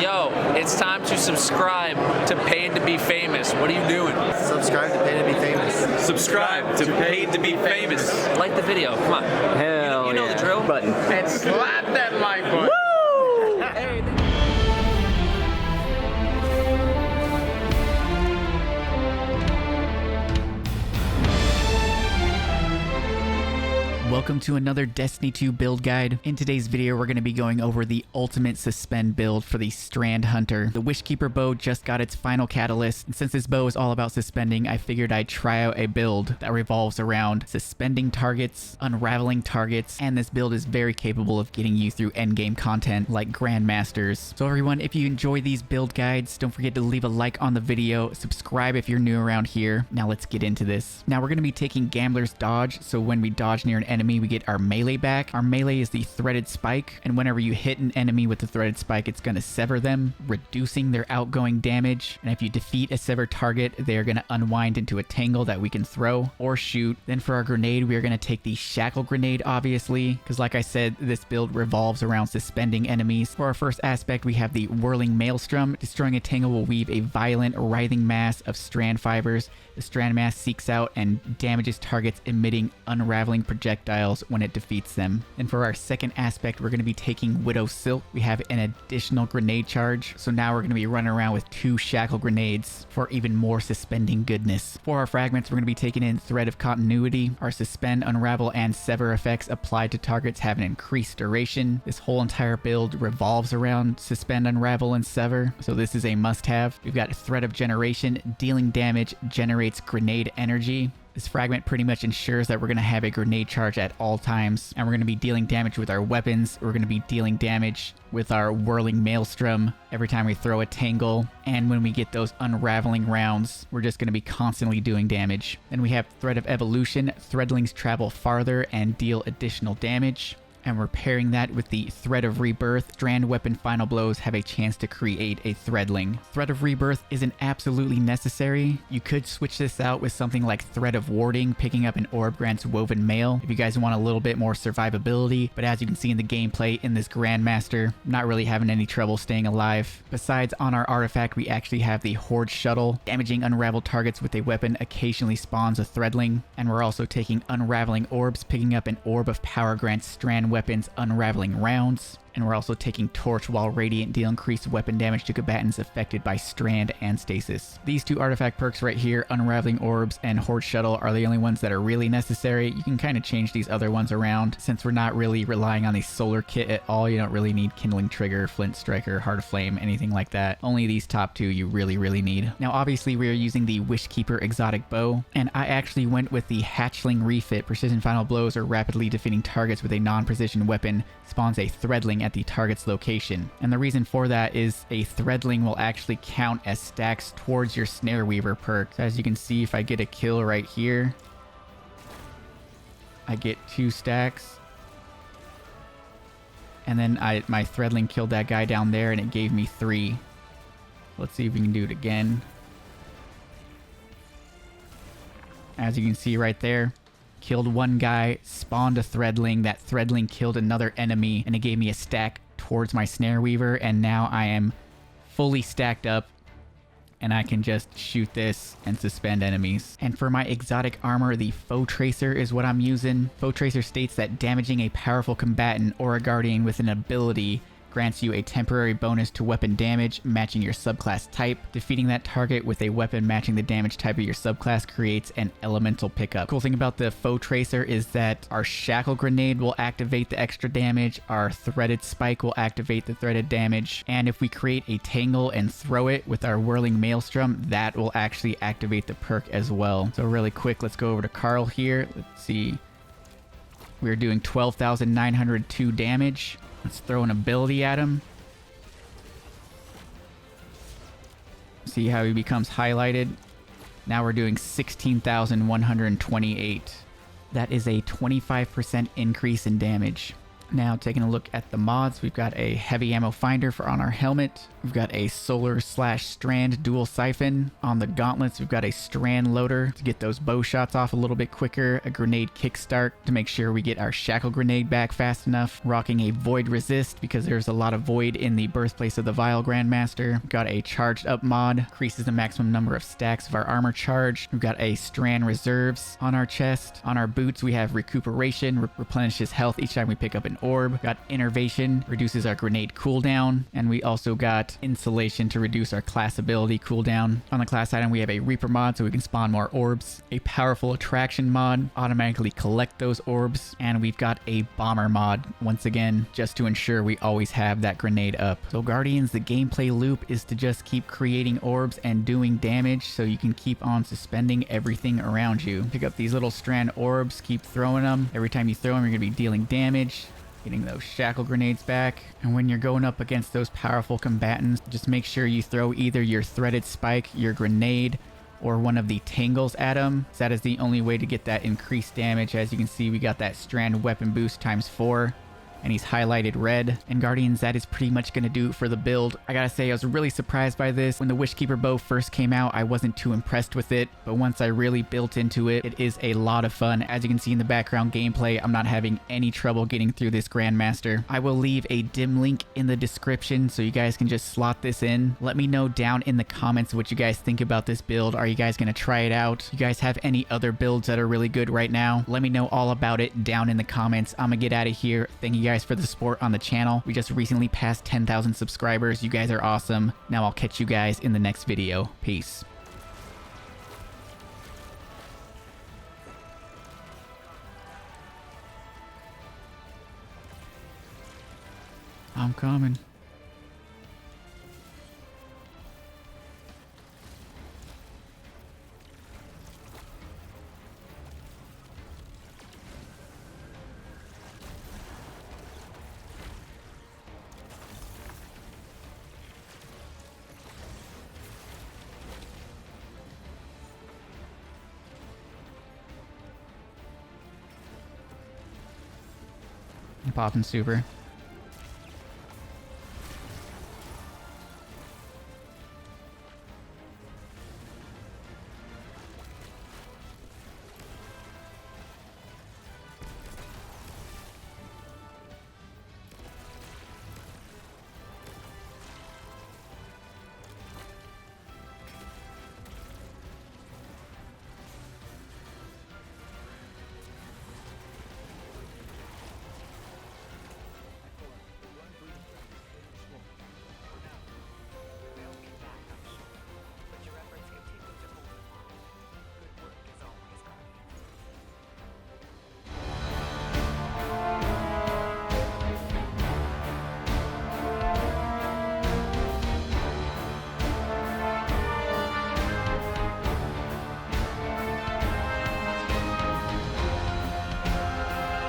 Yo, it's time to subscribe to Paid to Be Famous. What are you doing? Subscribe to Paid to Be Famous. Subscribe to Paid to Be Famous. Like the video. Come on. Hell you know yeah. the drill. Button. And slap that like button. Woo! Hey. Welcome to another Destiny 2 build guide. In today's video, we're going to be going over the ultimate suspend build for the Strand Hunter. The Wishkeeper bow just got its final catalyst, and since this bow is all about suspending, I figured I'd try out a build that revolves around suspending targets, unraveling targets, and this build is very capable of getting you through endgame content like Grandmasters. So everyone, if you enjoy these build guides, don't forget to leave a like on the video, subscribe if you're new around here. Now let's get into this. Now we're going to be taking Gambler's Dodge, so when we dodge near an enemy, we get our melee back. Our melee is the threaded spike, and whenever you hit an enemy with the threaded spike, it's going to sever them, reducing their outgoing damage. And if you defeat a severed target, they are going to unwind into a tangle that we can throw or shoot. Then for our grenade, we are going to take the shackle grenade, obviously, because like I said, this build revolves around suspending enemies. For our first aspect, we have the whirling maelstrom. Destroying a tangle will weave a violent writhing mass of strand fibers. The strand mass seeks out and damages targets, emitting unraveling projectiles when it defeats them. And for our second aspect, we're going to be taking Widow Silk. We have an additional grenade charge, so now we're going to be running around with 2 shackle grenades for even more suspending goodness. For our fragments, we're going to be taking in Thread of Continuity. Our suspend, unravel, and sever effects applied to targets have an increased duration. This whole entire build revolves around suspend, unravel, and sever, so this is a must-have. We've got Thread of Generation. Dealing damage generates grenade energy. This fragment pretty much ensures that we're going to have a grenade charge at all times, and we're going to be dealing damage with our weapons. We're going to be dealing damage with our whirling maelstrom every time we throw a tangle, and when we get those unraveling rounds, we're just going to be constantly doing damage. Then we have Thread of Evolution. Threadlings travel farther and deal additional damage. And we're pairing that with the Thread of Rebirth. Strand weapon final blows have a chance to create a Threadling. Thread of Rebirth isn't absolutely necessary. You could switch this out with something like Thread of Warding. Picking up an orb grants woven mail if you guys want a little bit more survivability. But as you can see in the gameplay in this Grandmaster, I'm not really having any trouble staying alive. Besides, on our artifact, we actually have the Horde Shuttle. Damaging unraveled targets with a weapon occasionally spawns a Threadling. And we're also taking Unraveling Orbs. Picking up an Orb of Power grants Strand weapons unraveling rounds. And we're also taking Torch while Radiant, deal increased weapon damage to combatants affected by Strand and Stasis. These 2 artifact perks right here, Unraveling Orbs and Horde Shuttle, are the only ones that are really necessary. You can kind of change these other ones around. Since we're not really relying on the solar kit at all, you don't really need Kindling Trigger, Flint Striker, Heart of Flame, anything like that. Only these top 2 you really need. Now obviously we are using the Wishkeeper exotic bow, and I actually went with the Hatchling refit. Precision final blows or rapidly defeating targets with a non-precision weapon spawns a Threadling at the target's location. And the reason for that is a Threadling will actually count as stacks towards your Snare Weaver perk. So as you can see, if I get a kill right here, I get 2 stacks. And then my Threadling killed that guy down there and it gave me 3. Let's see if we can do it again. As you can see right there, killed 1 guy, spawned a Threadling. That Threadling killed another enemy, and it gave me a stack towards my Snare Weaver, and now I am fully stacked up, and I can just shoot this and suspend enemies. And for my exotic armor, the Foe Tracer is what I'm using. Foe Tracer states that damaging a powerful combatant or a guardian with an ability grants you a temporary bonus to weapon damage matching your subclass type. Defeating that target with a weapon matching the damage type of your subclass creates an elemental pickup. Cool thing about the Foe Tracer is that our shackle grenade will activate the extra damage, our threaded spike will activate the threaded damage, and if we create a tangle and throw it with our whirling maelstrom, that will actually activate the perk as well. So really quick, let's go over to Carl here. Let's see. We're doing 12,902 damage. Let's throw an ability at him. See how he becomes highlighted. Now we're doing 16,128. That is a 25% increase in damage. Now taking a look at the mods, we've got a heavy ammo finder for on our helmet. We've got a solar/strand dual siphon. On the gauntlets, we've got a strand loader to get those bow shots off a little bit quicker, a grenade kickstart to make sure we get our shackle grenade back fast enough, rocking a void resist because there's a lot of void in the birthplace of the Vile Grandmaster. We've got a charged up mod, increases the maximum number of stacks of our armor charge. We've got a strand reserves on our chest. On our boots, we have recuperation, replenishes health each time we pick up an orb. We've got innervation, reduces our grenade cooldown, and we also got insulation to reduce our class ability cooldown. On the class item, we have a Reaper mod so we can spawn more orbs, a powerful attraction mod, automatically collect those orbs, and we've got a bomber mod, once again, just to ensure we always have that grenade up. So Guardians, the gameplay loop is to just keep creating orbs and doing damage so you can keep on suspending everything around you. Pick up these little strand orbs, keep throwing them. Every time you throw them, you're going to be dealing damage, getting those shackle grenades back. And when you're going up against those powerful combatants, just make sure you throw either your threaded spike, your grenade, or one of the tangles at them. That is the only way to get that increased damage. As you can see, we got that strand weapon boost ×4. And he's highlighted red. And Guardians, that is pretty much going to do it for the build. I gotta say, I was really surprised by this. When the Wishkeeper bow first came out, I wasn't too impressed with it, but once I really built into it, it is a lot of fun. As you can see in the background gameplay, I'm not having any trouble getting through this Grandmaster. I will leave a dim link in the description so you guys can just slot this in. Let me know down in the comments what you guys think about this build. Are you guys gonna try it out? You guys have any other builds that are really good right now? Let me know all about it down in the comments. I'm gonna get out of here. Thank you guys for the support on the channel. We just recently passed 10,000 subscribers. You guys are awesome. Now I'll catch you guys in the next video. Peace. I'm coming. Popping super.